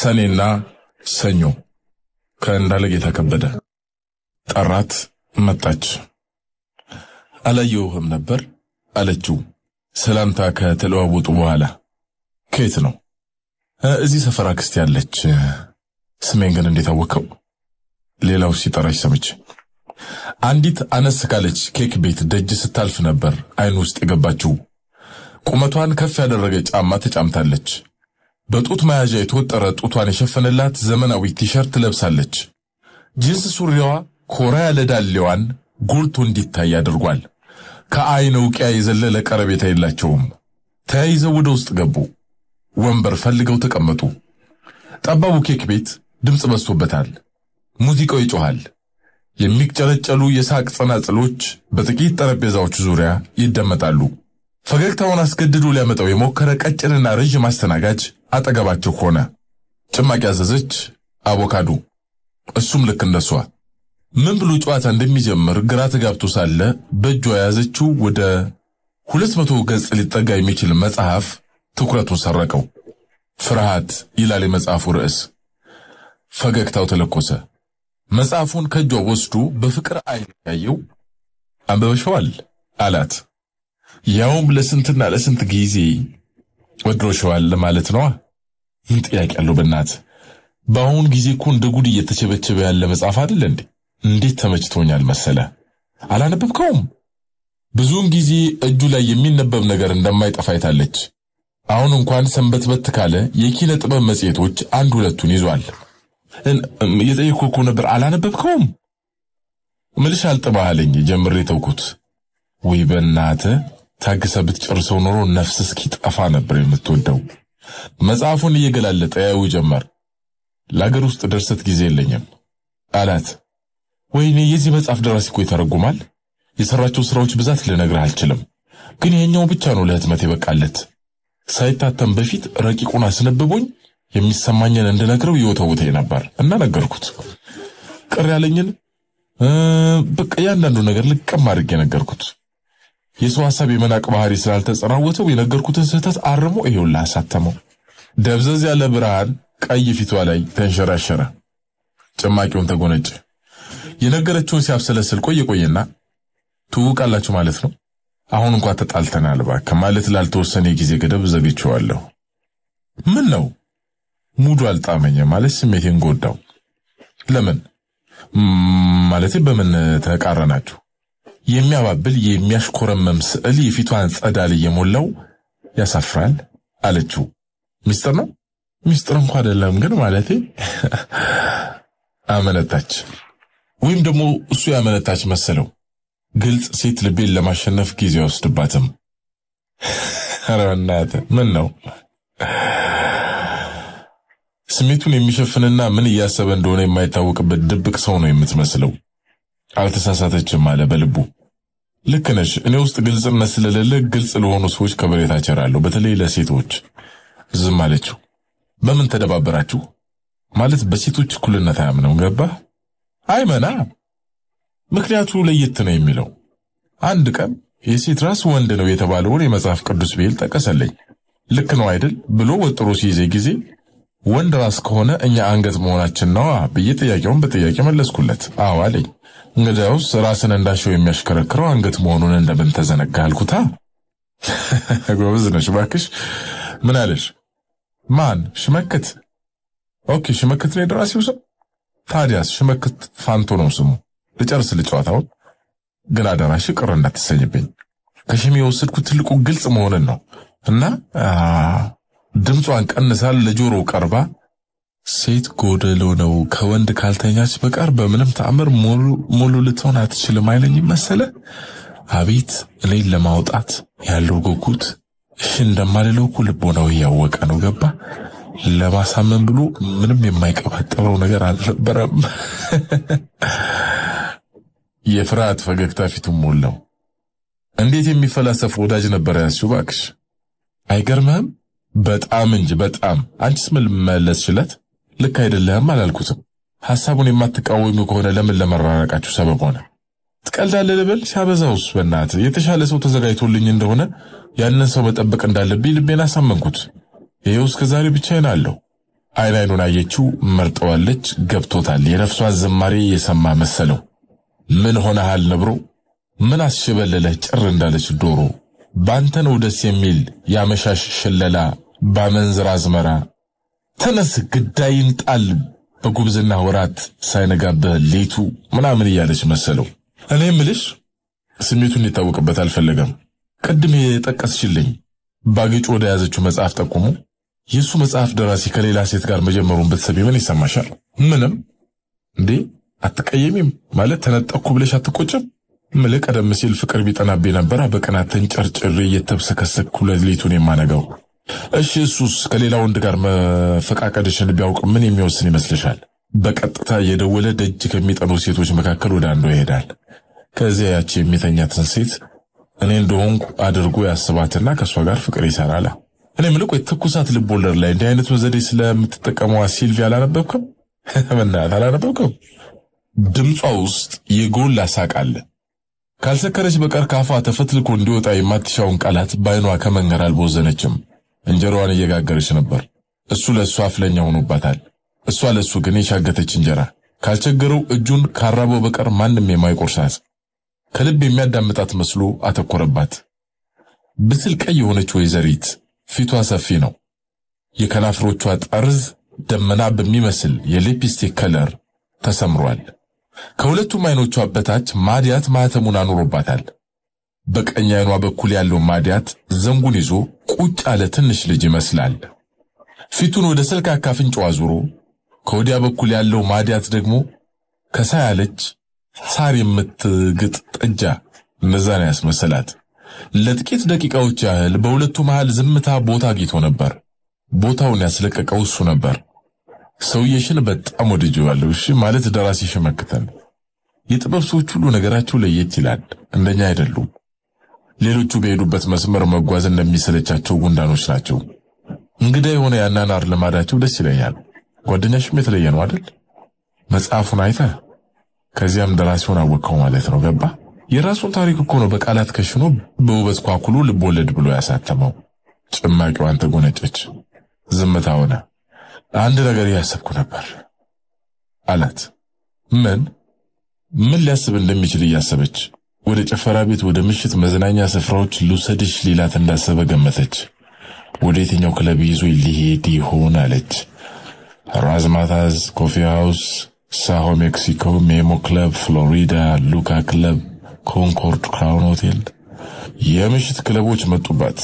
ሰኔና ሰኞ ከእንዳለጌታ ከበደ ጠራት መጣች። አላየሁህም ነበር አለችው ሰላምታ ከተለዋወጡ በኋላ። ከየት ነው? እዚህ ሰፈር አክስቴ ያለች። ስሜን ግን እንዴት አወቀው? ሌላው ሲጠራሽ ሰምቼ። አንዲት አነስ ካለች ኬክ ቤት ደጅ ስታልፍ ነበር አይን ውስጥ የገባችው። ቁመቷን ከፍ ያደረገ ጫማ ተጫምታለች። በጡት መያዣ የተወጠረ ጡቷን የሸፈነላት ዘመናዊ ቲሸርት ለብሳለች። ጂንስ ሱሪዋ ኮራ ያለ ዳሌዋን ጎልቶ እንዲታይ አድርጓል። ከአይን ውቂያ የዘለለ ቀረቤታ የላቸውም። ተያይዘው ወደ ውስጥ ገቡ። ወንበር ፈልገው ተቀመጡ። ጠባቡ ኬክ ቤት ድምጽ በዝቶበታል። ሙዚቃው ይጮሃል። የሚቅጨለጨሉ የሳቅ ጸናጽሎች በጥቂት ጠረጴዛዎች ዙሪያ ይደመጣሉ። ፈገግታውን አስገድዶ ሊያመጣው የሞከረ ቀጭንና ረጅም አስተናጋጅ አጠገባቸው ሆነ። ጭማቂ ያዘዘች፣ አቮካዶ። እሱም ልክ እንደሷ ምን ብሎ ጨዋታ እንደሚጀምር ግራ ተጋብቶ ሳለ በእጇ ያዘችው ወደ 200 ገጽ ሊጠጋ የሚችል መጽሐፍ ትኩረቱን ሰረቀው። ፍርሃት ይላል የመጽሐፉ ርዕስ። ፈገግታው ተለኮሰ። መጽሐፉን ከእጇ ወስዶ በፍቅር አይን ያየው። አንበበሽዋል አላት። ያውም ለስንትና ለስንት ጊዜ ወድሮሽዋል ማለት ነው። ምን ጥያቄ አለው በእናት? በአሁን ጊዜ እኮ እንደ ጉድ እየተቸበቸበ ያለ መጽሐፍ አይደል እንዴ? እንዴት ተመችቶኛል መሰለ። አላነበብከውም? ብዙውን ጊዜ እጁ ላይ የሚነበብ ነገር እንደማይጠፋ አይታለች። አሁን እንኳን ሰንበትበት ካለ የኪነ ጥበብ መጽሔቶች አንድ ሁለቱን ይዟል። የጠየቅኩህ ነበር አላነበብከውም? ምልሽ አልጥባህልኝ ጀምሬ ተውኩት። ወይ በእናትህ ታግሰህ ብትጨርሰው ኖሮ ነፍስ እስኪጠፋ ነበር የምትወደው። መጽሐፉን እየገላለጠ ያዩ ጀመር። ለአገር ውስጥ ድርሰት ጊዜ የለኝም አላት። ወይኔ የዚህ መጽሐፍ ደራሲ እኮ ይተረጉማል። የሰራቸው ስራዎች ብዛት ልነግርህ አልችልም፣ ግን ይሄኛው ብቻ ነው ለህትመት የበቃለት። ሳይታተም በፊት ረቂቁን አስነብቦኝ የሚሰማኝን እንድነግረው ይወተውተኝ ነበር እና ነገርኩት። ቅር ያለኝን በቃ ያንዳንዱ ነገር ልቅም አድርጌ ነገርኩት። የሰው ሐሳብ የመናቅ ባህሪ ስላልተጸናወተው የነገርኩትን ስህተት አርሞ ይኸውልህ አሳተመው። ደብዘዝ ያለ ብርሃን ቀይ ፊቷ ላይ ተንሸራሸረ። ጭማቂውን ተጎነጨ። የነገረችውን ሲያብሰለስል ቆየና ትውቃላችሁ ማለት ነው? አሁን እንኳን ተጣልተናል እባክህ ማለት ላልተወሰነ ጊዜ ገደብ ዘግቼዋለሁ። ምን ነው? ሙዱ አልጣመኝ ማለት ስሜቴን ጎዳው። ለምን ማለት በምን ተቃረናችሁ? የሚያባብል የሚያሽኮረመም ስዕል የፊቷን ጸዳል እየሞላው ያሳፍራል አለችው። ሚስጥር ነው? ሚስጥር እንኳን አይደለም ግን ማለቴ አመነታች። ወይም ደግሞ እሱ ያመነታች መሰለው። ግልጽ ሴት ልቤን ለማሸነፍ ጊዜ ወስድባትም። ኧረ በእናትህ ምን ነው? ስሜቱን የሚሸፍንና ምን እያሰበ እንደሆነ የማይታወቅበት ድብቅ ሰው ነው የምትመስለው። አልተሳሳተችም አለ በልቡ። ልክ ነሽ። እኔ ውስጥ ግልጽነት ስለሌለ ግልጽ ለሆኑ ሰዎች ከበሬታ ቸራለሁ፣ በተለይ ለሴቶች። ዝም አለችው። በምን ተደባበራችሁ? ማለት በሴቶች እኩልነት አያምነው። ገባህ? አይመና። ምክንያቱ ለየት ነው የሚለው። አንድ ቀን የሴት ራስ ወንድ ነው የተባለውን የመጽሐፍ ቅዱስ ብሂል ጠቀሰልኝ። ልክ ነው አይደል ብሎ ወጥሮ ሲይዘኝ ጊዜ ወንድ ራስ ከሆነ እኛ አንገት መሆናችን ነው ብዬ ጥያቄውን በጥያቄ መለስኩለት። አዎ አለኝ። እንግዲያውስ ራስን እንዳሸው የሚያሽከረክረው አንገት መሆኑን እንደምን ተዘነጋ አልኩታ። ጎበዝ ነሽ እባክሽ። ምን አለሽ? ማን? ሽመክት። ኦኬ ሽመክት ነው የደራሲው ስም። ታዲያስ ሽመክት ፋንቶ ነው ስሙ። ልጨርስ ልጨዋታውን ግን አደራሽ ቅር እንዳትሰኝብኝ። ከሽሜ የወሰድኩት ትልቁ ግልጽ መሆንን ነው። እና ድምጿን ቀንሳል ለጆሮ ቀርባ ሴት ጎደሎ ነው ከወንድ ካልተኛች በቀር በምንም ተአምር ሙሉ ልትሆን አትችልም አይለኝ መሰለ። አቤት እኔን ለማውጣት ያለው ጉጉት። እሺ እንደማልለው ልቦናው ያወቀ ነው። ገባ? ለማሳመን ብሎ ምንም የማይቀባጠረው ነገር አልነበረም። የፍርሃት ፈገግታ ፊቱን ሞላው። እንዴት የሚፈላሰፍ ወዳጅ ነበር ያስችው እባክሽ። አይገርምህም? በጣም እንጂ በጣም። አንቺስ ምን መለስሽለት? ልክ አይደለም አላልኩትም። ሐሳቡን የማትቃወሙ ከሆነ ለምን ለመራራቃችሁ ሰበብ ሆነ? ትቀልዳለህ ልበል? ሲያበዛውስ በእናትህ የተሻለ ሰው ተዘጋጅቶልኝ እንደሆነ ያንን ሰው መጠበቅ እንዳለብኝ ልቤን አሳመንኩት። ይሄው እስከ ዛሬ ብቻዬን አለሁ። አይኑን አየችው መርጠዋለች ገብቶታል የነፍሷን ዝማሬ የሰማ መሰለው ምን ሆነሃል ነብሮ ምን አስሽበለለህ ጭር እንዳለች ዶሮ ባንተ ነው ደስ የሚል ያመሻሽ ሽለላ ባመንዝራ አዝመራ ተነስ ግዳይን ጣል በጉብዝና ወራት ሳይነጋብህ ሌቱ ምናምን እያለች መሰለው እኔ ምልሽ ስሜቱን ይታወቅበት አልፈለገም ቀድሜ የጠቀስሽልኝ ባግጭ ወደ ያዘችው መጽሐፍ ጠቁሙ የሱ መጽሐፍ ደራሲ ከሌላ ሴት ጋር መጀመሩን በተሰቢ ምን ይሰማሻል ምንም እንዴ አትቀየሚም ማለት ተነጠቅኩ ብለሽ አትቆጭም ምልህ ቀደም ሲል ፍቅር ቢጠናብኝ ነበር በቀናት ተንጨርጭሬ እየተብሰከሰኩ ለሌቱን የማነጋው እሺ እሱስ ከሌላ ወንድ ጋር መፈቃቀድሽን ቢያውቅ ምን የሚወስን ይመስልሻል በቀጥታ የደወለ ደጅ ከሚጠኑ ሴቶች መካከል ወደ አንዱ ይሄዳል ከዚያ ያቺ የሚተኛትን ሴት እኔ እንደሆንኩ አድርጎ ያስባትና ከሷ ጋር ፍቅር ይሰራል እኔ ምልቆ የተኩሳት ልቦለር ላይ እንዲህ አይነት ወዘዴ ስለምትጠቀመው ሲልቪ አላነበብከም በእናትህ አላነበብከም ድምጿ ውስጥ የጎላ ሳቅ አለ ካልሰከረች በቀር ካፏ ተፈትልኮ እንዲወጣ የማትሻውን ቃላት ባይኗ ከመንገር አልቦዘነችም እንጀራዋን እየጋገረች ነበር እሱ ለሷ አፍለኛ ሆኖባታል እሷ ለሱ ግን የሻገተች እንጀራ ካልቸገረው እጁን ካራበው በቀር ማንም የማይቆርሳት ከልብ የሚያዳምጣት መስሎ አተኮረባት ብስል ቀይ የሆነች ወይዘሪት ፊቷ ሰፊ ነው የከናፍሮቿ ጠርዝ ደመና በሚመስል የሊፕስቲክ ከለር ተሰምሯል ከሁለቱም አይኖቿ በታች ማዲያት ማህተሙን አኑሮባታል በቀኝ አይኗ በኩል ያለው ማዲያት ዘንጉን ይዞ ቁጭ ያለ ትንሽ ልጅ ይመስላል ፊቱን ወደ ሰልካካ አፍንጫው አዙሮ ከወዲያ በኩል ያለው ማዲያት ደግሞ ከሳያለች ሳር የምትግጥ ጥጃ እንደዛን ያስመሰላት ለጥቂት ደቂቃዎች ያህል በሁለቱ መሃል ዝምታ ቦታ አግኝቶ ነበር ቦታውን ያስለቀቀው እሱ ነበር ሰውየሽን በጣም ወድጄዋለሁ እሺ ማለት ደራሲሽ መከተል የጥበብ ሰዎች ሁሉ ነገራቸው ለየት ይላል እንደኛ አይደሉም ሌሎቹ በሄዱበት መስመር መጓዝ እንደሚሰለቻቸው ጉንዳኖች ናቸው እንግዳ የሆነ ያናናር ለማዳቸው ደስ ይለኛል ጓደኛሽም የተለየ ነው አይደል መጽሐፉን አይተህ ከዚያም ደራሲውን አወቀው ማለት ነው ገባ የራሱን ታሪክ እኮ ነው በቃላት ከሽኖ በውበት ኳኩሉ ልቦለድ ብሎ ያሳተመው ጭማቂዋን ተጎነጨች ዝምታ ሆነ አንድ ነገር ያሰብኩ ነበር አላት ምን ሊያስብ እንደሚችል ያሰበች ወደ ጨፈራ ቤት ወደ ምሽት መዝናኛ ስፍራዎች ሉሰድሽ ሊላት እንዳሰበ ገመተች ወደ የትኛው ክለብ ይዞ ሊሄድ ይሆን አለች ራዝማታዝ ኮፊ ሃውስ ሳሆ ሜክሲኮ ሜሞ ክለብ ፍሎሪዳ ሉካ ክለብ ኮንኮርድ ክራውን ሆቴል የምሽት ክለቦች መጡባት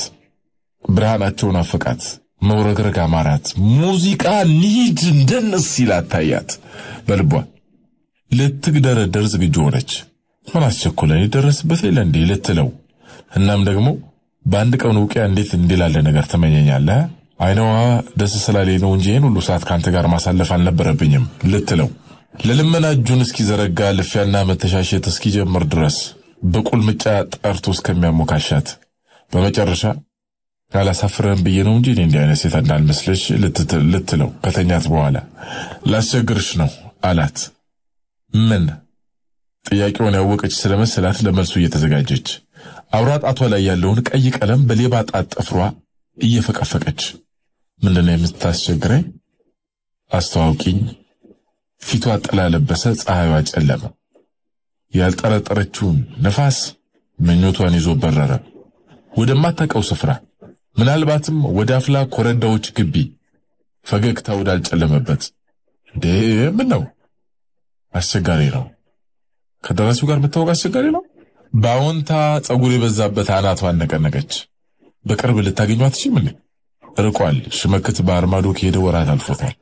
ብርሃናቸውን አፈቃት መውረግረግ አማራት ሙዚቃ ኒድ እንደነስ ይላት ታያት በልቧ ልትግደረደር ዝግጁ ሆነች ምን አስቸኮለ ይደረስበት ለእንዴ ልትለው እናም ደግሞ በአንድ ቀን ውቂያ እንዴት እንዲላለ ነገር ተመኘኛለህ አይነዋ ደስ ስላለኝ ነው እንጂ ሁሉ ሰዓት ካንተ ጋር ማሳለፍ አልነበረብኝም ልትለው ለልመና እጁን እስኪዘረጋ ልፊያና መተሻሸት እስኪጀምር ድረስ በቁልምጫ ጠርቶ እስከሚያሞካሻት በመጨረሻ አላሳፍረን ብዬ ነው እንጂ እንዲህ አይነት ሴት እንዳልመስልሽ ልትለው ከተኛት በኋላ ላስቸግርሽ ነው አላት ምን ጥያቄውን ያወቀች ስለመሰላት ለመልሱ እየተዘጋጀች አውራጣቷ ላይ ያለውን ቀይ ቀለም በሌባ ጣት ጥፍሯ እየፈቀፈቀች ምንድነው የምታስቸግረኝ አስተዋውቂኝ ፊቷ ጥላ ለበሰ ፀሐይዋ ጨለመ ያልጠረጠረችውን ነፋስ ምኞቷን ይዞ በረረ ወደማታውቀው ስፍራ ምናልባትም ወደ አፍላ ኮረዳዎች ግቢ ፈገግታ ወዳልጨለመበት ምን ነው አስቸጋሪ ነው ከደራሲው ጋር መታወቅ አስቸጋሪ ነው ባውንታ ጸጉር የበዛበት አናቷን ነቀነቀች በቅርብ ልታገኙ አትችልም እንዴ ርቋል ሽመክት በአርማዶ ከሄደ ወራት አልፎታል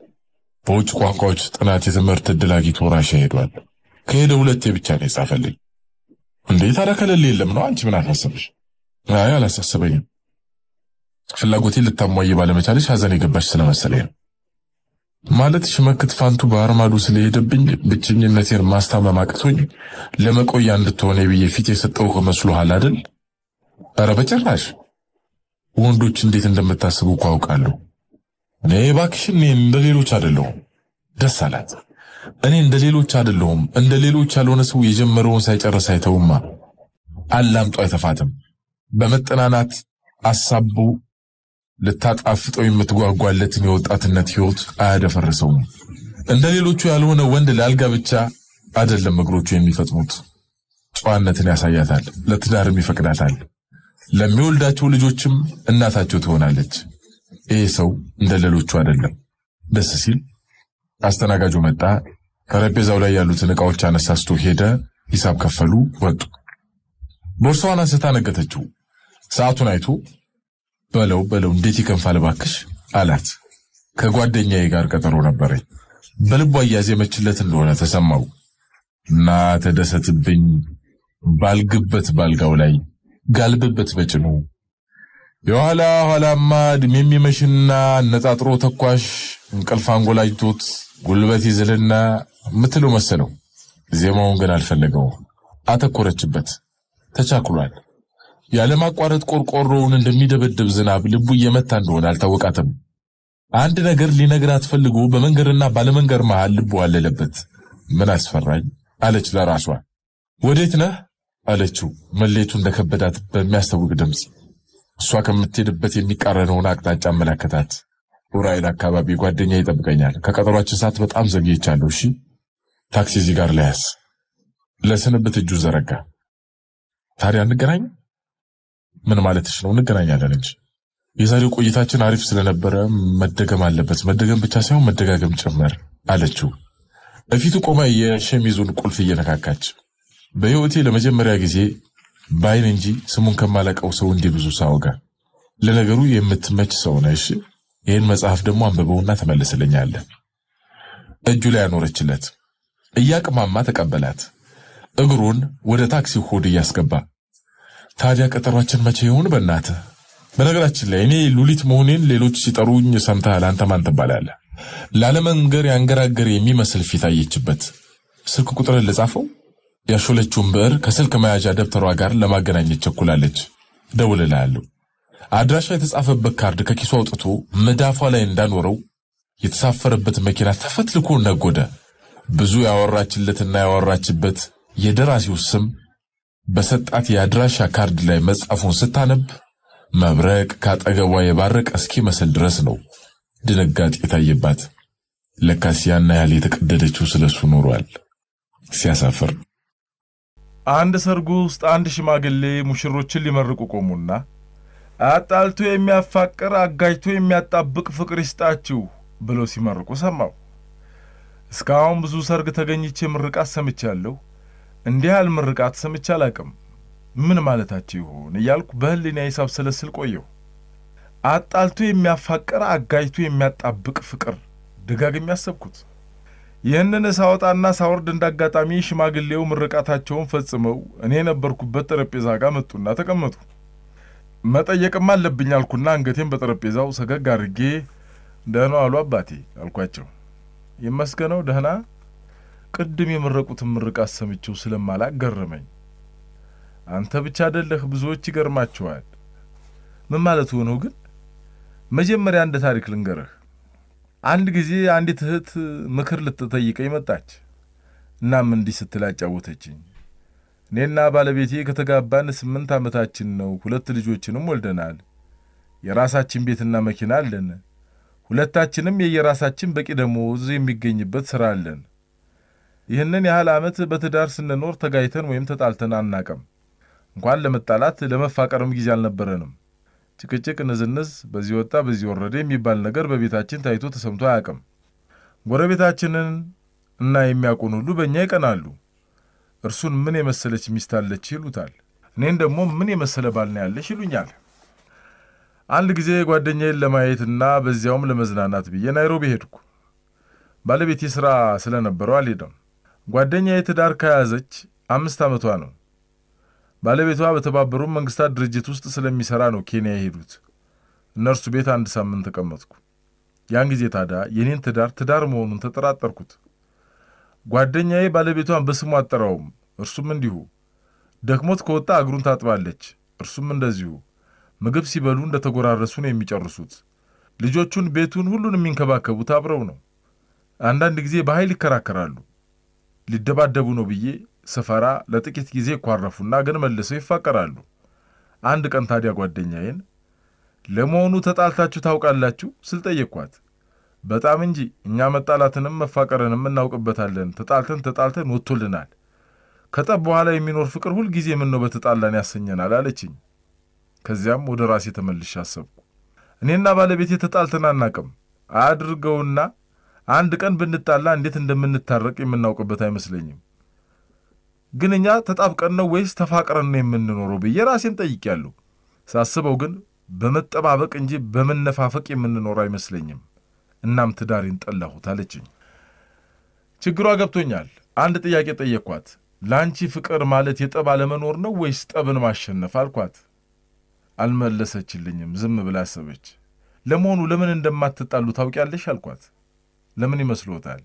በውጭ ቋንቋዎች ጥናት የትምህርት ዕድል አግኝቶ ራሻ ሄዷል ከሄደ ሁለቴ ብቻ ነው የጻፈልኝ እንዴት አረከለል የለም ነው አንቺ ምን አሳሰበሽ አይ አላሳሰበኝም ፍላጎቴን ልታሟይ ባለመቻልሽ ሐዘን የገባሽ ስለመሰለኝ ማለት ሽመክት ፋንቱ በአርማዶ ስለሄደብኝ ብቸኝነቴን ማስታመም አቅቶኝ ለመቆያ እንድትሆነ ብዬ ፊት የሰጠው መስሎሃል አይደል ኧረ በጭራሽ ወንዶች እንዴት እንደምታስቡ አውቃለሁ እኔ ባክሽን እንደሌሎች አይደለሁም ደስ አላት እኔ እንደሌሎች አይደለሁም እንደሌሎች ያልሆነ ሰው የጀመረውን ሳይጨርስ አይተውማ አላምጦ አይተፋትም በመጠናናት አሳቡ ልታጣፍጠው የምትጓጓለትን የወጣትነት ህይወት አያደፈርሰውም። እንደሌሎቹ ያልሆነ ወንድ ላልጋ ብቻ አይደለም እግሮቹ የሚፈጥሙት። ጨዋነትን ያሳያታል፣ ለትዳርም ይፈቅዳታል። ለሚወልዳቸው ልጆችም እናታቸው ትሆናለች። ይሄ ሰው እንደሌሎቹ አይደለም። ደስ ሲል አስተናጋጁ መጣ። ጠረጴዛው ላይ ያሉትን ዕቃዎች አነሳስቶ ሄደ። ሂሳብ ከፈሉ፣ ወጡ። ቦርሳዋን አንስታ ነገተችው። ሰዓቱን አይቶ በለው እንዴት ይከንፋል ባክሽ አላት። ከጓደኛዬ ጋር ቀጠሮ ነበረኝ። በልቧ እያዜመችለት እንደሆነ ተሰማው እና ተደሰትብኝ። ባልግበት ባልጋው ላይ ጋልብበት በጭኑ የኋላ ኋላማ ዕድሜ የሚመሽና ነጣጥሮ ተኳሽ እንቅልፍ አንጎላጅቶት ጉልበት ይዝልና ምትለው መሰለው። ዜማውን ግን አልፈለገው። አተኮረችበት። ተቻክሏል። ያለማቋረጥ ቆርቆሮውን እንደሚደበድብ ዝናብ ልቡ እየመታ እንደሆነ አልታወቃትም። አንድ ነገር ሊነግራት ፈልጎ በመንገርና ባለመንገር መሃል ልቡ አለለበት። ምን አስፈራኝ አለች ለራሷ። ወዴት ነህ አለችው መሌቱ እንደከበዳት በሚያስተውቅ ድምጽ። እሷ ከምትሄድበት የሚቃረነውን አቅጣጫ አመለከታት። ኡራኤል አካባቢ ጓደኛ ይጠብቀኛል። ከቀጠሯችን ሰዓት በጣም ዘግይቻለሁ። እሺ ታክሲ እዚህ ጋር ለያዝ። ለስንብት እጁ ዘረጋ። ታዲያ እንገናኝ? ምን ማለትሽ ነው? እንገናኛለን እንጂ የዛሬው ቆይታችን አሪፍ ስለነበረ መደገም አለበት። መደገም ብቻ ሳይሆን መደጋገም ጭምር አለችው። በፊቱ ቆማ የሸሚዙን ቁልፍ እየነካካች በህይወቴ ለመጀመሪያ ጊዜ ባይን እንጂ ስሙን ከማለቀው ሰው እንዲህ ብዙ ሳወጋ። ለነገሩ የምትመች ሰው ነሽ። ይህን መጽሐፍ ደግሞ አንብበውና ተመለስልኛለህ። እጁ ላይ አኖረችለት። እያቅማማ ተቀበላት። እግሩን ወደ ታክሲ ሆድ እያስገባ ታዲያ ቀጠሯችን መቼ ይሆን በእናትህ? በነገራችን ላይ እኔ ሉሊት መሆኔን ሌሎች ሲጠሩኝ ሰምተሃል። አንተ ማን ትባላለህ? ላለመንገር ያንገራገር የሚመስል ፊት አየችበት። ስልክ ቁጥርን ልጻፈው? ያሾለችውን ብዕር ከስልክ መያዣ ደብተሯ ጋር ለማገናኘት ቸኩላለች። ደውልልሃለሁ። አድራሻ የተጻፈበት ካርድ ከኪሱ አውጥቶ መዳፏ ላይ እንዳኖረው የተሳፈረበት መኪና ተፈትልኮ ነጎደ። ብዙ ያወራችለትና ያወራችበት የደራሲው ስም በሰጣት የአድራሻ ካርድ ላይ መጻፉን ስታነብ መብረቅ ካጠገቧ የባረቀ እስኪመስል ድረስ ነው ድንጋጤ ታየባት። ለካስ ያን ያህል የተቀደደችው ስለሱ ኖሯል። ሲያሳፍር። አንድ ሰርጉ ውስጥ አንድ ሽማግሌ ሙሽሮችን ሊመርቁ ቆሙና አጣልቶ የሚያፋቅር አጋጅቶ የሚያጣብቅ ፍቅር ይስጣችሁ ብለው ሲመርቁ ሰማው። እስካሁን ብዙ ሰርግ ተገኝቼ ምርቃት ሰምቻለሁ። እንዲህ ያህል ምርቃት ሰምቼ አላቅም። ምን ማለታቸው ይሆን እያልኩ በህሊናዬ ሳብሰለስል ቆየሁ። አጣልቶ የሚያፋቅር አጋጅቶ የሚያጣብቅ ፍቅር ደጋግሜ ያሰብኩት። ይህንን ሳወጣና ሳወርድ እንዳጋጣሚ ሽማግሌው ምርቃታቸውን ፈጽመው እኔ ነበርኩበት ጠረጴዛ ጋር መጡና ተቀመጡ። መጠየቅም አለብኝ አልኩና አንገቴን በጠረጴዛው ሰገግ አድርጌ ደህና አሉ አባቴ አልኳቸው። ይመስገነው ደህና። ቅድም የመረቁትን ምርቃት ሰምቼው ስለማላቅ ገረመኝ። አንተ ብቻ አይደለህ፣ ብዙዎች ይገርማቸዋል። ምን ማለት ሆነው ግን? መጀመሪያ አንድ ታሪክ ልንገርህ። አንድ ጊዜ አንዲት እህት ምክር ልትጠይቀኝ መጣች። እናም እንዲህ ስትል አጫወተችኝ። እኔና ባለቤቴ ከተጋባን 8 ዓመታችን ነው። 2 ልጆችንም ወልደናል። የራሳችን ቤትና መኪና አለን። ሁለታችንም የየራሳችን በቂ ደሞዝ የሚገኝበት ሥራ አለን። ይህንን ያህል ዓመት በትዳር ስንኖር ተጋይተን ወይም ተጣልተን አናቀም። እንኳን ለመጣላት ለመፋቀርም ጊዜ አልነበረንም። ጭቅጭቅ፣ ንዝንዝ፣ በዚህ ወጣ በዚህ ወረደ የሚባል ነገር በቤታችን ታይቶ ተሰምቶ አያውቅም። ጎረቤታችንን እና የሚያውቁን ሁሉ በእኛ ይቀናሉ። እርሱን ምን የመሰለች ሚስት አለች ይሉታል። እኔን ደግሞ ምን የመሰለ ባል ነው ያለሽ ይሉኛል። አንድ ጊዜ ጓደኛዬን ለማየትና በዚያውም ለመዝናናት ብዬ ናይሮቢ ሄድኩ። ባለቤቴ ሥራ ስለነበረው አልሄደም። ጓደኛዬ ትዳር ከያዘች 5 ዓመቷ ነው። ባለቤቷ በተባበሩት መንግስታት ድርጅት ውስጥ ስለሚሰራ ነው ኬንያ ሄዱት። እነርሱ ቤት 1 ሳምንት ተቀመጥኩ። ያን ጊዜ ታዲያ የኔን ትዳር መሆኑን ተጠራጠርኩት። ጓደኛዬ ባለቤቷን በስሙ አጠራውም። እርሱም እንዲሁ። ደክሞት ከወጣ እግሩን ታጥባለች። እርሱም እንደዚሁ። ምግብ ሲበሉ እንደተጎራረሱ ነው የሚጨርሱት። ልጆቹን፣ ቤቱን፣ ሁሉን የሚንከባከቡት አብረው ነው። አንዳንድ ጊዜ በኃይል ይከራከራሉ። ሊደባደቡ ነው ብዬ ሰፈራ ለጥቂት ጊዜ ይኳረፉና ግን መልሰው ይፋቀራሉ። አንድ ቀን ታዲያ ጓደኛዬን ለመሆኑ ተጣልታችሁ ታውቃላችሁ ስል ጠየቅኳት። በጣም እንጂ እኛ መጣላትንም መፋቀርንም እናውቅበታለን። ተጣልተን ወጥቶልናል። ከጠብ በኋላ የሚኖር ፍቅር ሁል ጊዜ ምን ነው በተጣላን ያሰኘናል አለችኝ። ከዚያም ወደ ራሴ ተመልሼ አሰብኩ። እኔና ባለቤቴ ተጣልተን አናውቅም። አድርገውና አንድ ቀን ብንጣላ እንዴት እንደምንታረቅ የምናውቅበት አይመስለኝም። ግን እኛ ተጣብቀን ነው ወይስ ተፋቅረን ነው የምንኖረው ብዬ ራሴን ጠይቄያለሁ። ሳስበው ግን በመጠባበቅ እንጂ በመነፋፈቅ የምንኖር አይመስለኝም። እናም ትዳሬን ጠላሁት አለችኝ። ችግሯ ገብቶኛል። አንድ ጥያቄ ጠየቅኳት። ላንቺ ፍቅር ማለት የጠብ አለመኖር ነው ወይስ ጠብን ማሸነፍ አልኳት። አልመለሰችልኝም። ዝም ብላ አሰበች። ለመሆኑ ለምን እንደማትጣሉ ታውቂያለሽ አልኳት። ለምን ይመስሎታል?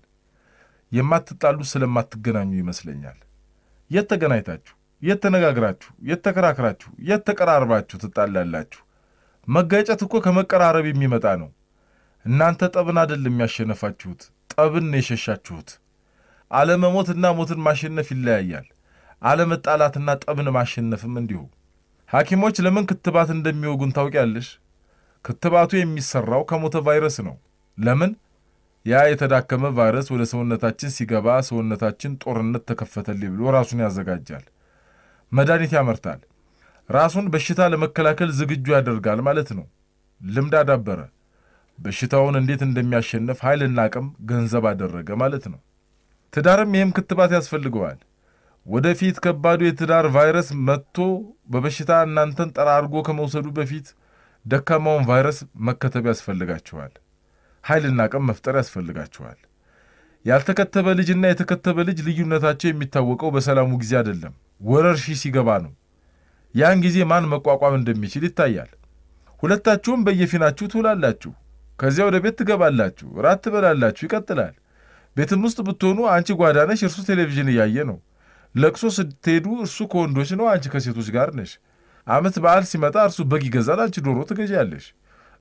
የማትጣሉ ስለማትገናኙ ይመስለኛል። የት ተገናኝታችሁ፣ የት ተነጋግራችሁ፣ የት ተከራክራችሁ፣ የት ተቀራርባችሁ ትጣላላችሁ? መጋጨት እኮ ከመቀራረብ የሚመጣ ነው። እናንተ ጠብን አይደለም የሚያሸነፋችሁት፣ ጠብን የሸሻችሁት። አለመሞትና ሞትን ማሸነፍ ይለያያል። አለመጣላትና ጠብን ማሸነፍም እንዲሁ። ሐኪሞች ለምን ክትባት እንደሚወጉን ታውቂያለሽ? ክትባቱ የሚሰራው ከሞተ ቫይረስ ነው። ለምን? ያ የተዳከመ ቫይረስ ወደ ሰውነታችን ሲገባ ሰውነታችን ጦርነት ተከፈተልኝ ብሎ ራሱን ያዘጋጃል። መድኃኒት ያመርታል። ራሱን በሽታ ለመከላከል ዝግጁ ያደርጋል ማለት ነው። ልምድ አዳበረ። በሽታውን እንዴት እንደሚያሸንፍ ኃይልና አቅም ገንዘብ አደረገ ማለት ነው። ትዳርም ይህም ክትባት ያስፈልገዋል። ወደፊት ከባዱ የትዳር ቫይረስ መጥቶ በበሽታ እናንተን ጠራርጎ ከመውሰዱ በፊት ደካማውን ቫይረስ መከተብ ያስፈልጋችኋል። ኃይልና አቅም መፍጠር ያስፈልጋችኋል። ያልተከተበ ልጅና የተከተበ ልጅ ልዩነታቸው የሚታወቀው በሰላሙ ጊዜ አይደለም፣ ወረርሽኝ ሲገባ ነው። ያን ጊዜ ማን መቋቋም እንደሚችል ይታያል። ሁለታችሁም በየፊናችሁ ትውላላችሁ። ከዚያ ወደ ቤት ትገባላችሁ፣ ራት ትበላላችሁ፣ ይቀጥላል። ቤትም ውስጥ ብትሆኑ አንቺ ጓዳ ነሽ፣ እርሱ ቴሌቪዥን እያየ ነው። ለቅሶ ስትሄዱ እርሱ ከወንዶች ነው፣ አንቺ ከሴቶች ጋር ነሽ። ዓመት በዓል ሲመጣ እርሱ በግ ይገዛል፣ አንቺ ዶሮ ትገዣለሽ።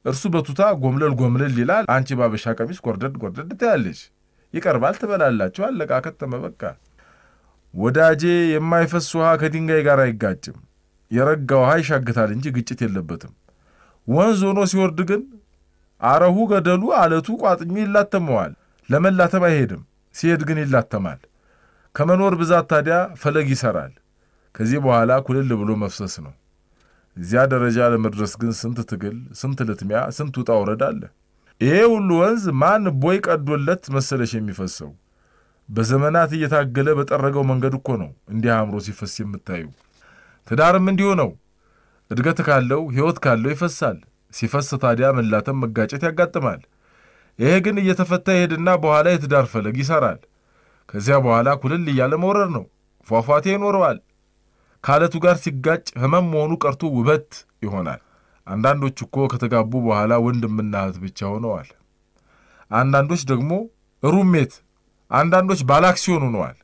እርሱ በቱታ ጎምለል ይላል፣ አንቺ ባበሻ ቀሚስ ጎርደድ ትያለሽ። ይቀርባል፣ ትበላላችሁ፣ አለቃ ከተመ በቃ። ወዳጄ የማይፈስ ውሃ ከድንጋይ ጋር አይጋጭም። የረጋ ውሃ ይሻግታል እንጂ ግጭት የለበትም። ወንዝ ሆኖ ሲወርድ ግን አረሁ፣ ገደሉ፣ አለቱ፣ ቋጥኙ ይላተመዋል። ለመላተም አይሄድም፣ ሲሄድ ግን ይላተማል። ከመኖር ብዛት ታዲያ ፈለግ ይሰራል። ከዚህ በኋላ ኩልል ብሎ መፍሰስ ነው። እዚያ ደረጃ ለመድረስ ግን ስንት ትግል፣ ስንት ልትሚያ፣ ስንት ውጣ ውረድ አለ። ይሄ ሁሉ ወንዝ ማን ቦይ ቀዶለት መሰለሽ የሚፈሰው? በዘመናት እየታገለ በጠረገው መንገድ እኮ ነው እንዲህ አምሮ ሲፈስ የምታዩ። ትዳርም እንዲሁ ነው። እድገት ካለው ሕይወት ካለው ይፈሳል። ሲፈስ ታዲያ መላተም መጋጨት ያጋጥማል። ይሄ ግን እየተፈታ ይሄድና በኋላ የትዳር ፈለግ ይሰራል። ከዚያ በኋላ ኩልል እያለ መውረድ ነው። ፏፏቴ ይኖረዋል። ካለቱ ጋር ሲጋጭ ህመም መሆኑ ቀርቶ ውበት ይሆናል። አንዳንዶች እኮ ከተጋቡ በኋላ ወንድምና እህት ብቻ ሆነዋል። አንዳንዶች ደግሞ ሩሜት፣ አንዳንዶች ባላክሲዮን ሆነዋል።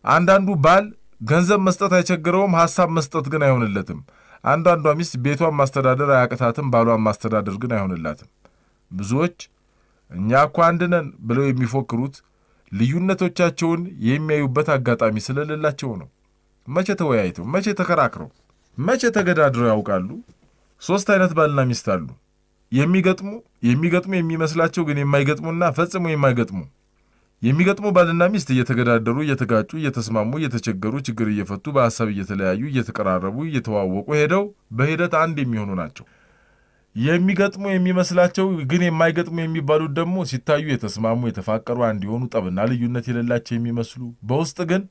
አንዳንዱ ባል ገንዘብ መስጠት አይቸግረውም፣ ሐሳብ መስጠት ግን አይሆንለትም። አንዳንዷ ሚስት ቤቷን ማስተዳደር አያቅታትም፣ ባሏን ማስተዳደር ግን አይሆንላትም። ብዙዎች እኛ እኮ አንድ ነን ብለው የሚፎክሩት ልዩነቶቻቸውን የሚያዩበት አጋጣሚ ስለሌላቸው ነው። መቼ ተወያይተው፣ መቼ ተከራክረው፣ መቼ ተገዳድረው ያውቃሉ? 3 አይነት ባልና ሚስት አሉ። የሚገጥሙ የሚመስላቸው ግን የማይገጥሙና ፈጽሞ የማይገጥሙ። የሚገጥሙ ባልና ሚስት እየተገዳደሩ፣ እየተጋጩ፣ እየተስማሙ፣ እየተቸገሩ፣ ችግር እየፈቱ፣ በሐሳብ እየተለያዩ፣ እየተቀራረቡ፣ እየተዋወቁ ሄደው በሂደት አንድ የሚሆኑ ናቸው። የሚገጥሙ የሚመስላቸው ግን የማይገጥሙ የሚባሉት ደግሞ ሲታዩ የተስማሙ፣ የተፋቀሩ፣ አንድ የሆኑ፣ ጠብና ልዩነት የሌላቸው የሚመስሉ በውስጥ ግን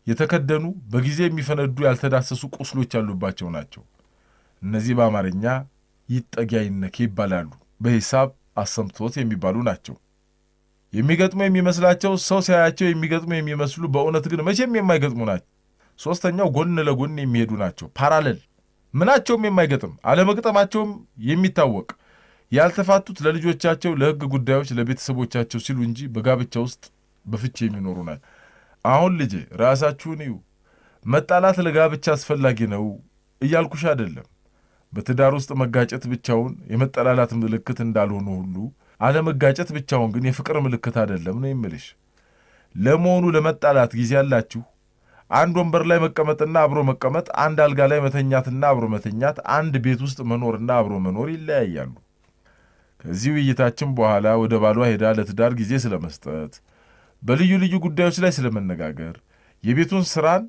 የተከደኑ፣ በጊዜ የሚፈነዱ፣ ያልተዳሰሱ ቁስሎች ያሉባቸው ናቸው። እነዚህ በአማርኛ ይጠጊያ ይነኬ ይባላሉ። በሂሳብ አሰምቶት የሚባሉ ናቸው። የሚገጥሙ የሚመስላቸው ሰው ሲያያቸው የሚገጥሙ የሚመስሉ በእውነት ግን መቼም የማይገጥሙ ናቸው። 3ኛው ጎን ለጎን የሚሄዱ ናቸው። ፓራሌል፣ ምናቸውም የማይገጥም አለመግጠማቸውም የሚታወቅ። ያልተፋቱት ለልጆቻቸው፣ ለሕግ ጉዳዮች፣ ለቤተሰቦቻቸው ሲሉ እንጂ በጋብቻ ውስጥ በፍቺ የሚኖሩ ናቸው። አሁን ልጄ ራሳችሁን እዩ። መጣላት ለጋብቻ አስፈላጊ ነው እያልኩሽ አይደለም። በትዳር ውስጥ መጋጨት ብቻውን የመጠላላት ምልክት እንዳልሆነ ሁሉ አለመጋጨት ብቻውን ግን የፍቅር ምልክት አይደለም ነው የምልሽ። ለመሆኑ ለመጣላት ጊዜ አላችሁ? አንድ ወንበር ላይ መቀመጥና አብሮ መቀመጥ፣ አንድ አልጋ ላይ መተኛትና አብሮ መተኛት፣ አንድ ቤት ውስጥ መኖርና አብሮ መኖር ይለያያሉ። ከዚህ ውይይታችን በኋላ ወደ ባሏ ሄዳ ለትዳር ጊዜ ስለመስጠት፣ በልዩ ልዩ ጉዳዮች ላይ ስለመነጋገር፣ የቤቱን ስራን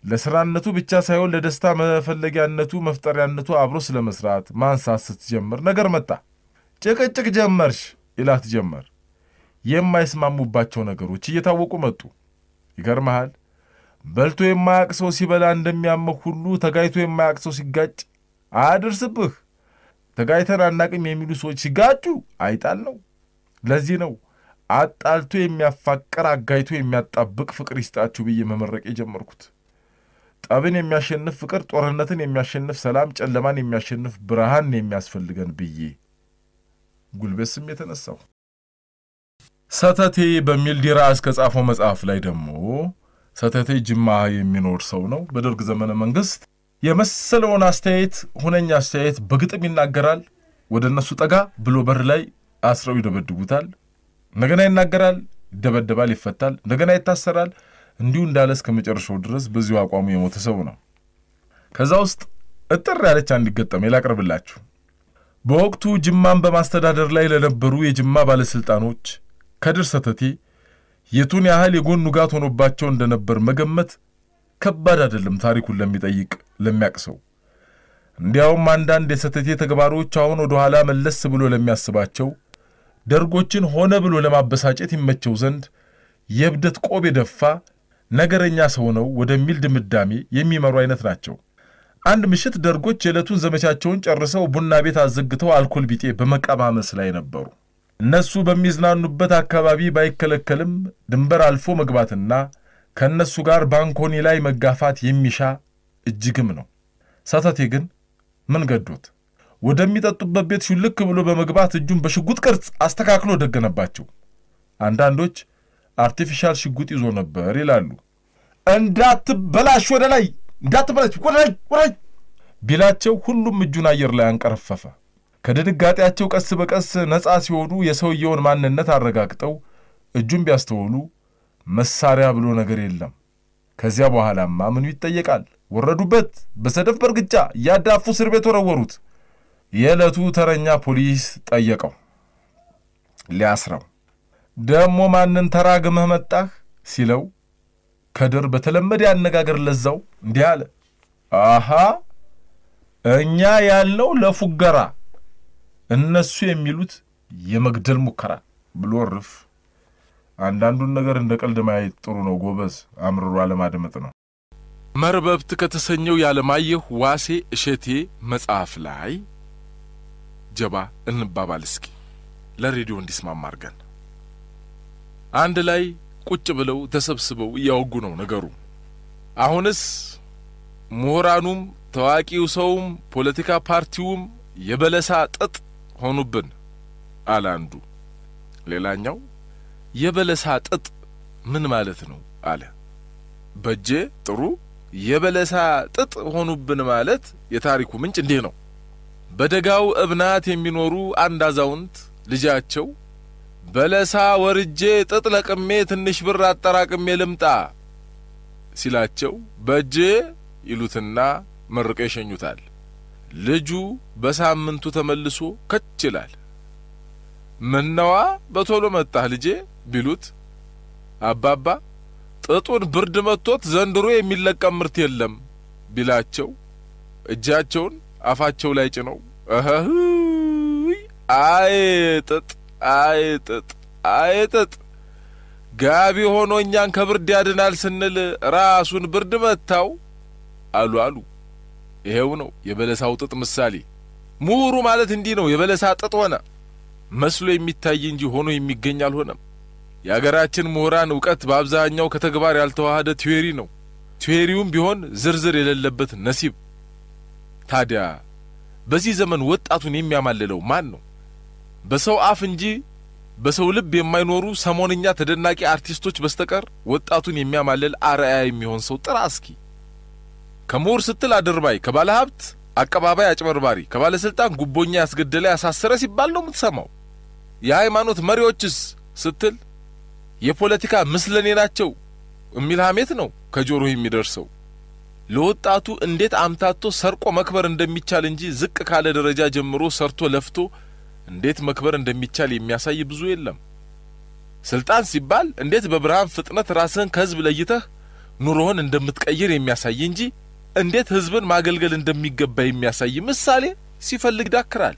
ለስራነቱ ብቻ ሳይሆን ለደስታ መፈለጊያነቱ መፍጠሪያነቱ አብሮ ስለመስራት ማንሳት ስትጀምር ነገር መጣ። ጭቅጭቅ ጀመርሽ ይላት ጀመር። የማይስማሙባቸው ነገሮች እየታወቁ መጡ። ይገርምሃል፣ በልቶ የማያቅ ሰው ሲበላ እንደሚያመው ሁሉ ተጋይቶ የማያቅ ሰው ሲጋጭ አያደርስብህ። ተጋይተን አናቅም የሚሉ ሰዎች ሲጋጩ አይጣል ነው። ለዚህ ነው አጣልቶ የሚያፋቅር አጋይቶ የሚያጣብቅ ፍቅር ይስጣችሁ ብዬ መመረቅ የጀመርኩት። ጠብን የሚያሸንፍ ፍቅር፣ ጦርነትን የሚያሸንፍ ሰላም፣ ጨለማን የሚያሸንፍ ብርሃን የሚያስፈልገን ብዬ ጉልበት ስም የተነሳው። ሰተቴ በሚል ዲራስ ከጻፈው መጽሐፍ ላይ ደግሞ ሰተቴ ጅማ የሚኖር ሰው ነው። በደርግ ዘመነ መንግስት የመሰለውን አስተያየት ሁነኛ አስተያየት በግጥም ይናገራል። ወደ እነሱ ጠጋ ብሎ በር ላይ አስረው ይደበድቡታል። እንደገና ይናገራል፣ ይደበደባል፣ ይፈታል፣ እንደገና ይታሰራል። እንዲሁ እንዳለ እስከ መጨረሻው ድረስ በዚሁ አቋሙ የሞተ ሰው ነው። ከዛ ውስጥ እጥር ያለች አንድ ገጠመኝ ላቅርብላችሁ። በወቅቱ ጅማን በማስተዳደር ላይ ለነበሩ የጅማ ባለስልጣኖች ከድር ሰተቴ የቱን ያህል የጎን ውጋት ሆኖባቸው እንደነበር መገመት ከባድ አይደለም። ታሪኩን ለሚጠይቅ ለሚያቅሰው እንዲያውም አንዳንድ የሰተቴ ተግባሮች አሁን ወደ ኋላ መለስ ብሎ ለሚያስባቸው ደርጎችን ሆነ ብሎ ለማበሳጨት ይመቸው ዘንድ የብደት ቆብ የደፋ ነገረኛ ሰው ነው ወደሚል ድምዳሜ የሚመሩ አይነት ናቸው። አንድ ምሽት ደርጎች የዕለቱን ዘመቻቸውን ጨርሰው ቡና ቤት አዘግተው አልኮል ቢጤ በመቀማመስ ላይ ነበሩ። እነሱ በሚዝናኑበት አካባቢ ባይከለከልም ድንበር አልፎ መግባትና ከነሱ ጋር ባንኮኒ ላይ መጋፋት የሚሻ እጅግም ነው። ሰተቴ ግን ምን ገዶት ወደሚጠጡበት ቤት ሹልክ ብሎ በመግባት እጁን በሽጉጥ ቅርጽ አስተካክሎ ደገነባቸው። አንዳንዶች አርቲፊሻል ሽጉጥ ይዞ ነበር ይላሉ። እንዳትበላሽ ወደ ላይ እንዳትበላሽ ወደ ላይ ቢላቸው ሁሉም እጁን አየር ላይ አንቀረፈፈ። ከድንጋጤያቸው ቀስ በቀስ ነፃ ሲሆኑ የሰውየውን ማንነት አረጋግጠው እጁን ቢያስተውሉ መሳሪያ ብሎ ነገር የለም። ከዚያ በኋላማ ምኑ ይጠየቃል? ወረዱበት። በሰደፍ በርግጫ ያዳፉ እስር ቤት ወረወሩት። የዕለቱ ተረኛ ፖሊስ ጠየቀው ሊያስረው። ደሞ ማንን ተራግመህ መጣህ ሲለው ከድር በተለመደ ያነጋገር ለዛው እንዲህ አለ። አሃ እኛ ያልነው ለፉገራ እነሱ የሚሉት የመግደል ሙከራ ብሎ ወርፍ። አንዳንዱን ነገር እንደ ቀልድ ማየት ጥሩ ነው ጎበዝ፣ አምርሮ አለማድመጥ ነው። መርበብት ከተሰኘው ያለማየሁ ዋሴ እሸቴ መጽሐፍ ላይ ጀባ እንባባል እስኪ ለሬዲዮ እንዲስማማ አድርገን። አንድ ላይ ቁጭ ብለው ተሰብስበው እያወጉ ነው ነገሩ። አሁንስ ምሁራኑም ታዋቂው ሰውም ፖለቲካ ፓርቲውም የበለሳ ጥጥ ሆኑብን አለ አንዱ። ሌላኛው የበለሳ ጥጥ ምን ማለት ነው አለ። በጄ ጥሩ የበለሳ ጥጥ ሆኑብን ማለት የታሪኩ ምንጭ እንዲህ ነው። በደጋው እብናት የሚኖሩ አንድ አዛውንት ልጃቸው በለሳ ወርጄ ጥጥ ለቅሜ ትንሽ ብር አጠራቅሜ ልምጣ ሲላቸው በጄ ይሉትና መርቀው ይሸኙታል። ልጁ በሳምንቱ ተመልሶ ከች ይላል። ምነዋ በቶሎ መጣህ ልጄ ቢሉት አባባ ጥጡን ብርድ መጥቶት ዘንድሮ የሚለቀም ምርት የለም ቢላቸው እጃቸውን አፋቸው ላይ ጭነው እህ አይጥጥ አይጥጥ አይጥጥ ጋቢ ሆኖ እኛን ከብርድ ያድናል ስንል ራሱን ብርድ መታው አሉ። ይሄው ነው የበለሳው ጥጥ ምሳሌ። ምሁሩ ማለት እንዲህ ነው። የበለሳ ጥጥ ሆነ መስሎ የሚታይ እንጂ ሆኖ የሚገኝ አልሆነም። የአገራችን ምሁራን ዕውቀት በአብዛኛው ከተግባር ያልተዋሃደ ቲዮሪ ነው። ቲዮሪውም ቢሆን ዝርዝር የሌለበት ነሲብ። ታዲያ በዚህ ዘመን ወጣቱን የሚያማልለው ማን ነው? በሰው አፍ እንጂ በሰው ልብ የማይኖሩ ሰሞንኛ ተደናቂ አርቲስቶች በስተቀር ወጣቱን የሚያማልል አርአያ የሚሆን ሰው ጥራ እስኪ። ከምሁር ስትል አድርባይ፣ ከባለ ሀብት አቀባባይ አጭበርባሪ፣ ከባለስልጣን ጉቦኛ ያስገደለ ያሳሰረ ሲባል ነው የምትሰማው። የሃይማኖት መሪዎችስ ስትል የፖለቲካ ምስለኔ ናቸው የሚል ሐሜት ነው ከጆሮ የሚደርሰው። ለወጣቱ እንዴት አምታቶ ሰርቆ መክበር እንደሚቻል እንጂ ዝቅ ካለ ደረጃ ጀምሮ ሰርቶ ለፍቶ እንዴት መክበር እንደሚቻል የሚያሳይ ብዙ የለም። ስልጣን ሲባል እንዴት በብርሃን ፍጥነት ራስህን ከህዝብ ለይተህ ኑሮህን እንደምትቀይር የሚያሳይ እንጂ እንዴት ህዝብን ማገልገል እንደሚገባ የሚያሳይ ምሳሌ ሲፈልግ ዳክራል።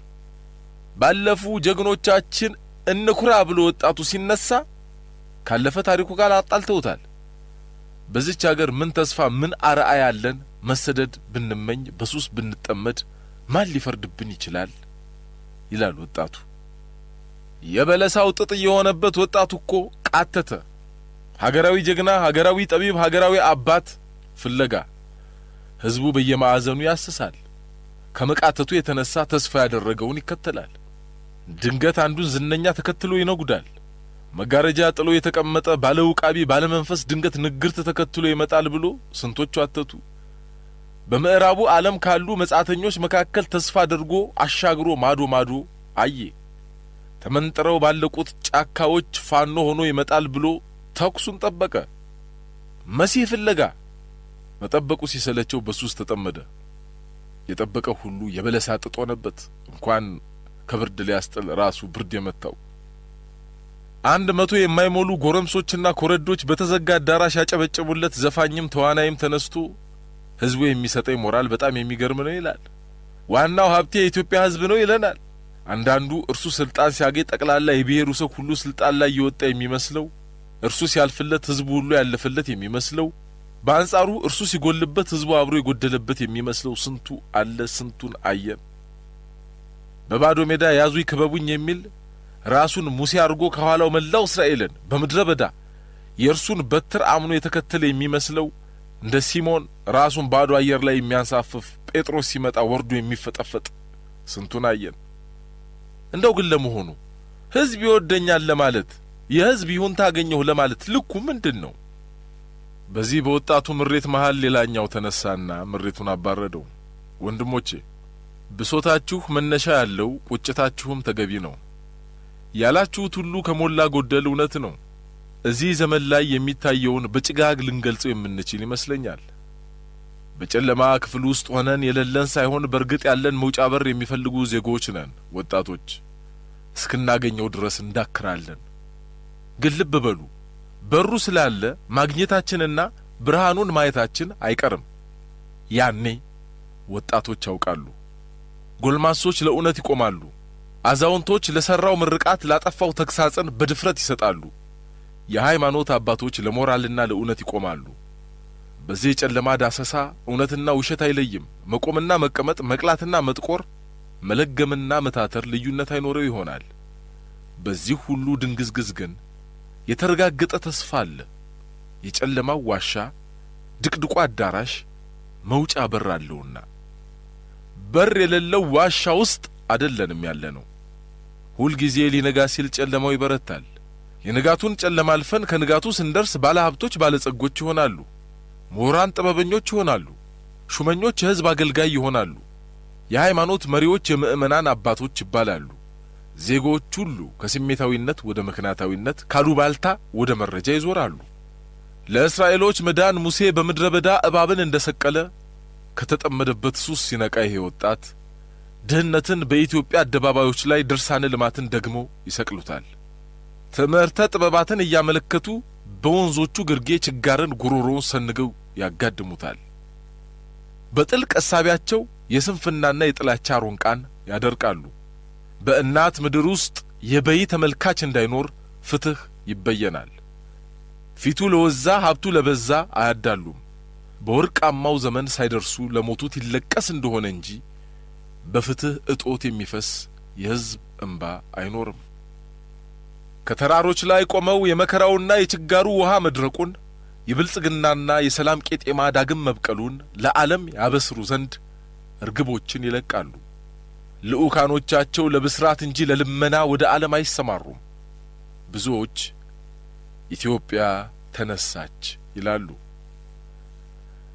ባለፉ ጀግኖቻችን እንኩራ ብሎ ወጣቱ ሲነሳ ካለፈ ታሪኩ ጋር አጣልተውታል። በዚች ሀገር ምን ተስፋ ምን አርአያ ያለን? መሰደድ ብንመኝ በሱስ ብንጠመድ ማን ሊፈርድብን ይችላል? ይላል ወጣቱ። የበለሳው ጥጥ የሆነበት ወጣቱ እኮ ቃተተ። ሀገራዊ ጀግና፣ ሀገራዊ ጠቢብ፣ ሀገራዊ አባት ፍለጋ ህዝቡ በየማዕዘኑ ያስሳል። ከመቃተቱ የተነሳ ተስፋ ያደረገውን ይከተላል። ድንገት አንዱን ዝነኛ ተከትሎ ይነጉዳል። መጋረጃ ጥሎ የተቀመጠ ባለውቃቢ ባለመንፈስ ድንገት ንግርት ተከትሎ ይመጣል ብሎ ስንቶቹ አተቱ። በምዕራቡ ዓለም ካሉ መጻተኞች መካከል ተስፋ አድርጎ አሻግሮ ማዶ ማዶ አየ። ተመንጥረው ባለቁት ጫካዎች ፋኖ ሆኖ ይመጣል ብሎ ተኩሱን ጠበቀ። መሲህ ፍለጋ መጠበቁ ሲሰለቸው በሱስ ተጠመደ። የጠበቀው ሁሉ የበለሳ ጥጥ ሆነበት። እንኳን ከብርድ ሊያስጥል ራሱ ብርድ የመታው 100 የማይሞሉ ጎረምሶችና ኮረዶች በተዘጋ አዳራሽ ያጨበጨቡለት። ዘፋኝም ተዋናይም ተነስቶ ህዝቡ የሚሰጠኝ ሞራል በጣም የሚገርም ነው ይላል። ዋናው ሀብቴ የኢትዮጵያ ህዝብ ነው ይለናል። አንዳንዱ እርሱ ስልጣን ሲያገኝ ጠቅላላ የብሔሩ ሰው ሁሉ ስልጣን ላይ ይወጣ የሚመስለው፣ እርሱ ሲያልፍለት ህዝቡ ሁሉ ያለፈለት የሚመስለው፣ በአንጻሩ እርሱ ሲጎልበት ህዝቡ አብሮ የጎደለበት የሚመስለው ስንቱ አለ። ስንቱን አየን። በባዶ ሜዳ ያዙ ይክበቡኝ የሚል ራሱን ሙሴ አድርጎ ከኋላው መላው እስራኤልን በመድረ በዳ የእርሱን በትር አምኖ የተከተለ የሚመስለው፣ እንደ ሲሞን ራሱን ባዶ አየር ላይ የሚያንሳፍፍ ጴጥሮስ ሲመጣ ወርዶ የሚፈጠፈጥ ስንቱን አየን። እንደው ግን ለመሆኑ ህዝብ ይወደኛል ለማለት የህዝብ ይሁንታ አገኘሁ ለማለት ልኩ ምንድነው? በዚህ በወጣቱ ምሬት መሃል ሌላኛው ተነሳና ምሬቱን አባረደው። ወንድሞቼ ብሶታችሁ መነሻ ያለው ቁጭታችሁም ተገቢ ነው። ያላችሁት ሁሉ ከሞላ ጎደል እውነት ነው። እዚህ ዘመን ላይ የሚታየውን በጭጋግ ልንገልጸው የምንችል ይመስለኛል። በጨለማ ክፍል ውስጥ ሆነን የሌለን ሳይሆን በርግጥ ያለን መውጫ በር የሚፈልጉ ዜጎች ነን። ወጣቶች እስክናገኘው ድረስ እንዳክራለን። ግን ልብ በሉ፣ በሩ ስላለ ማግኘታችንና ብርሃኑን ማየታችን አይቀርም። ያኔ ወጣቶች ያውቃሉ። ጎልማሶች ለእውነት ይቆማሉ። አዛውንቶች ለሰራው ምርቃት ላጠፋው ተግሳጽን በድፍረት ይሰጣሉ። የሃይማኖት አባቶች ለሞራልና ለእውነት ይቆማሉ። በዚህ ጨለማ ዳሰሳ እውነትና ውሸት አይለይም። መቆምና መቀመጥ፣ መቅላትና መጥቆር፣ መለገምና መታተር ልዩነት አይኖረው ይሆናል። በዚህ ሁሉ ድንግዝግዝ ግን የተረጋገጠ ተስፋ አለ። የጨለማው ዋሻ ድቅድቁ አዳራሽ መውጫ በር አለውና በር የሌለው ዋሻ ውስጥ አይደለንም ያለነው። ሁል ጊዜ ሊነጋ ሲል ጨለማው ይበረታል። የንጋቱን ጨለማ አልፈን ከንጋቱ ስንደርስ ባለ ሀብቶች ባለጸጎች ይሆናሉ። ምሁራን ጥበበኞች ይሆናሉ። ሹመኞች የህዝብ አገልጋይ ይሆናሉ። የሃይማኖት መሪዎች የምእመናን አባቶች ይባላሉ። ዜጎች ሁሉ ከስሜታዊነት ወደ ምክንያታዊነት፣ ካሉባልታ ወደ መረጃ ይዞራሉ። ለእስራኤሎች መዳን ሙሴ በምድረ በዳ እባብን እንደሰቀለ ከተጠመደበት ሱስ ሲነቃ ይሄ ወጣት ድህነትን በኢትዮጵያ አደባባዮች ላይ ድርሳነ ልማትን ደግሞ ይሰቅሉታል። ትምህርተ ጥበባትን እያመለከቱ በወንዞቹ ግርጌ ችጋርን ጉሮሮውን ሰንገው ያጋድሙታል። በጥልቅ እሳቢያቸው የስንፍናና የጥላቻ ሮንቃን ያደርቃሉ። በእናት ምድር ውስጥ የበይ ተመልካች እንዳይኖር ፍትህ ይበየናል። ፊቱ ለወዛ ሀብቱ ለበዛ አያዳሉም። በወርቃማው ዘመን ሳይደርሱ ለሞቱት ይለቀስ እንደሆነ እንጂ በፍትህ እጦት የሚፈስ የህዝብ እንባ አይኖርም። ከተራሮች ላይ ቆመው የመከራውና የችጋሩ ውሃ መድረቁን፣ የብልጽግናና የሰላም ቄጤማ ዳግም መብቀሉን ለዓለም ያበስሩ ዘንድ እርግቦችን ይለቃሉ። ልኡካኖቻቸው ለብስራት እንጂ ለልመና ወደ ዓለም አይሰማሩም። ብዙዎች ኢትዮጵያ ተነሳች ይላሉ።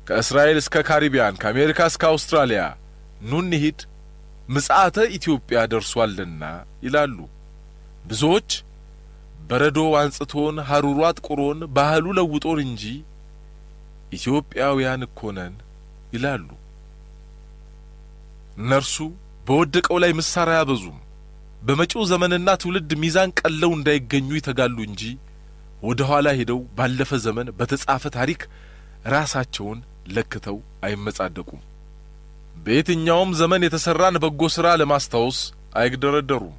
ከእስራኤል እስከ ካሪቢያን፣ ከአሜሪካ እስከ አውስትራሊያ ኑ እንሂድ፣ ምጽአተ ኢትዮጵያ ደርሷልና ይላሉ። ብዙዎች በረዶ አንጽቶን ሐሩሩ አጥቁሮን ባህሉ ለውጦን እንጂ ኢትዮጵያውያን እኮ ነን ይላሉ። እነርሱ በወደቀው ላይ ምሳር አያበዙም። በመጪው ዘመንና ትውልድ ሚዛን ቀለው እንዳይገኙ ይተጋሉ እንጂ ወደ ኋላ ሄደው ባለፈ ዘመን በተጻፈ ታሪክ ራሳቸውን ለክተው አይመጻደቁም። በየትኛውም ዘመን የተሰራን በጎ ሥራ ለማስታወስ አይግደረደሩም።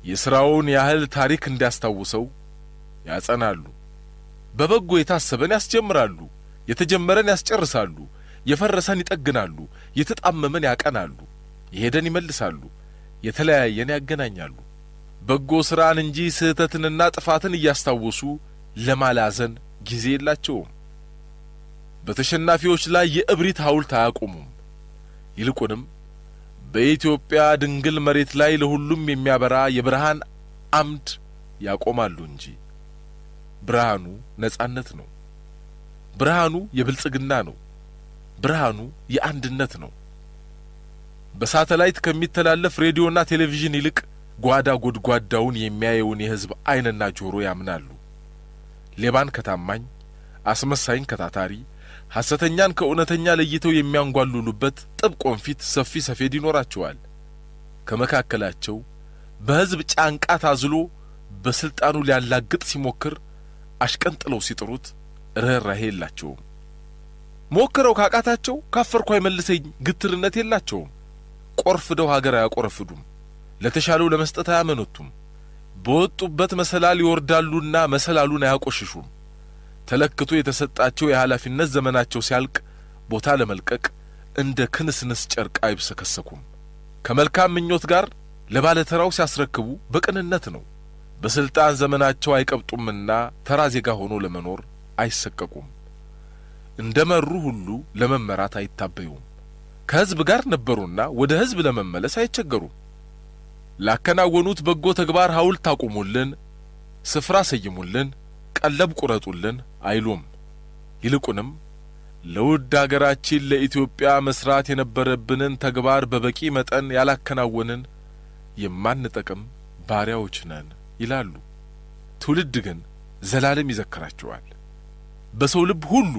የሥራውን ያህል ታሪክ እንዲያስታውሰው ያጸናሉ። በበጎ የታሰበን ያስጀምራሉ፣ የተጀመረን ያስጨርሳሉ፣ የፈረሰን ይጠግናሉ፣ የተጣመመን ያቀናሉ፣ የሄደን ይመልሳሉ፣ የተለያየን ያገናኛሉ። በጎ ሥራን እንጂ ስህተትንና ጥፋትን እያስታወሱ ለማላዘን ጊዜ የላቸውም። በተሸናፊዎች ላይ የእብሪት ሐውልት አያቆሙም። ይልቁንም በኢትዮጵያ ድንግል መሬት ላይ ለሁሉም የሚያበራ የብርሃን አምድ ያቆማሉ እንጂ። ብርሃኑ ነጻነት ነው። ብርሃኑ የብልጽግና ነው። ብርሃኑ የአንድነት ነው። በሳተላይት ከሚተላለፍ ሬዲዮና ቴሌቪዥን ይልቅ ጓዳ ጎድጓዳውን የሚያየውን የሕዝብ ዓይንና ጆሮ ያምናሉ። ሌባን ከታማኝ፣ አስመሳይን ከታታሪ፣ ሐሰተኛን ከእውነተኛ ለይተው የሚያንጓሉሉበት ጥብቅ ወንፊት ሰፊ ሰፌድ ይኖራቸዋል። ከመካከላቸው በሕዝብ ጫንቃ ታዝሎ በስልጣኑ ሊያላግጥ ሲሞክር አሽቀንጥለው ሲጥሩት ርኅራኄ የላቸውም። ሞክረው ካቃታቸው ካፈርኩ አይመልሰኝ ግትርነት የላቸውም። ቆርፍደው ሀገር አያቆረፍዱም። ለተሻለው ለመስጠት አያመነቱም። በወጡበት መሰላል ይወርዳሉና መሰላሉን አያቆሽሹም። ተለክቶ የተሰጣቸው የኃላፊነት ዘመናቸው ሲያልቅ ቦታ ለመልቀቅ እንደ ክንስንስ ጨርቅ አይብሰከሰኩም። ከመልካም ምኞት ጋር ለባለተራው ሲያስረክቡ በቅንነት ነው። በስልጣን ዘመናቸው አይቀብጡምና ተራ ዜጋ ሆኖ ለመኖር አይሰቀቁም። እንደመሩ ሁሉ ለመመራት አይታበዩም። ከሕዝብ ጋር ነበሩና ወደ ሕዝብ ለመመለስ አይቸገሩም። ላከናወኑት በጎ ተግባር ሐውልት አቁሙልን፣ ስፍራ ሰይሙልን፣ ቀለብ ቁረጡልን አይሉም። ይልቁንም ለውድ አገራችን ለኢትዮጵያ መስራት የነበረብንን ተግባር በበቂ መጠን ያላከናወንን የማንጠቅም ባሪያዎች ነን ይላሉ። ትውልድ ግን ዘላለም ይዘክራቸዋል። በሰው ልብ ሁሉ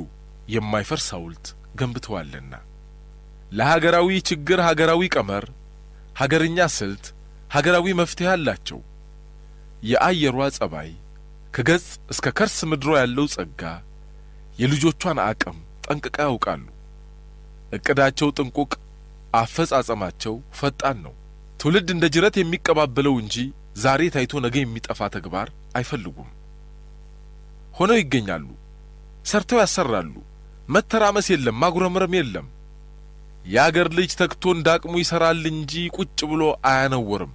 የማይፈርስ ሐውልት ገንብተዋልና። ለሀገራዊ ችግር ሀገራዊ ቀመር፣ ሀገርኛ ስልት፣ ሀገራዊ መፍትሄ አላቸው። የአየሯ ጸባይ፣ ከገጽ እስከ ከርስ ምድሮ ያለው ጸጋ፣ የልጆቿን አቅም ጠንቅቃ ያውቃሉ። እቅዳቸው ጥንቁቅ፣ አፈጻጸማቸው ፈጣን ነው። ትውልድ እንደ ጅረት የሚቀባበለው እንጂ ዛሬ ታይቶ ነገ የሚጠፋ ተግባር አይፈልጉም። ሆነው ይገኛሉ። ሰርተው ያሰራሉ። መተራመስ የለም፣ ማጉረምረም የለም። የአገር ልጅ ተክቶ እንዳቅሙ ይሰራል እንጂ ቁጭ ብሎ አያነወርም።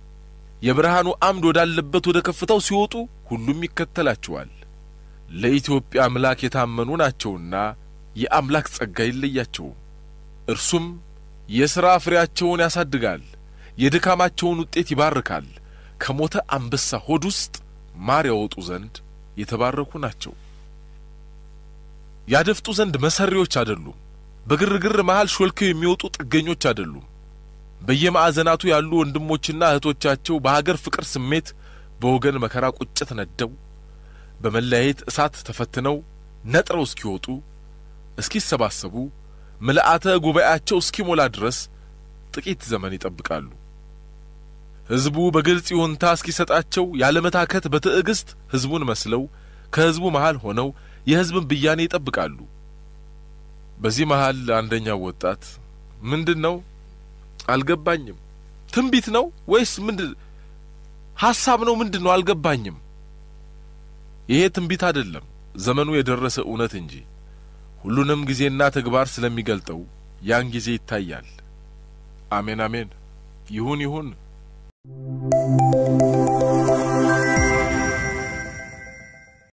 የብርሃኑ አምድ ወዳለበት ወደ ከፍታው ሲወጡ ሁሉም ይከተላቸዋል። ለኢትዮጵያ አምላክ የታመኑ ናቸውና የአምላክ ጸጋ ይለያቸውም። እርሱም የሥራ ፍሬያቸውን ያሳድጋል፣ የድካማቸውን ውጤት ይባርካል። ከሞተ አንበሳ ሆድ ውስጥ ማር ያወጡ ዘንድ የተባረኩ ናቸው። ያደፍጡ ዘንድ መሰሪዎች አይደሉም። በግርግር መሃል ሾልከው የሚወጡ ጥገኞች አይደሉም። በየማዕዘናቱ ያሉ ወንድሞችና እህቶቻቸው በሀገር ፍቅር ስሜት በወገን መከራ ቁጭት ነደው በመለያየት እሳት ተፈትነው ነጥረው እስኪወጡ እስኪሰባሰቡ ምልአተ ጉባኤያቸው እስኪሞላ ድረስ ጥቂት ዘመን ይጠብቃሉ። ሕዝቡ በግልጽ ይሁንታ እስኪሰጣቸው ያለመታከት በትዕግስት ሕዝቡን መስለው ከሕዝቡ መሃል ሆነው የሕዝብን ብያኔ ይጠብቃሉ። በዚህ መሃል አንደኛው ወጣት ምንድነው አልገባኝም፣ ትንቢት ነው ወይስ ሐሳብ ነው ምንድነው አልገባኝም። ይሄ ትንቢት አይደለም፣ ዘመኑ የደረሰ እውነት እንጂ ሁሉንም ጊዜና ተግባር ስለሚገልጠው ያን ጊዜ ይታያል። አሜን አሜን፣ ይሁን ይሁን።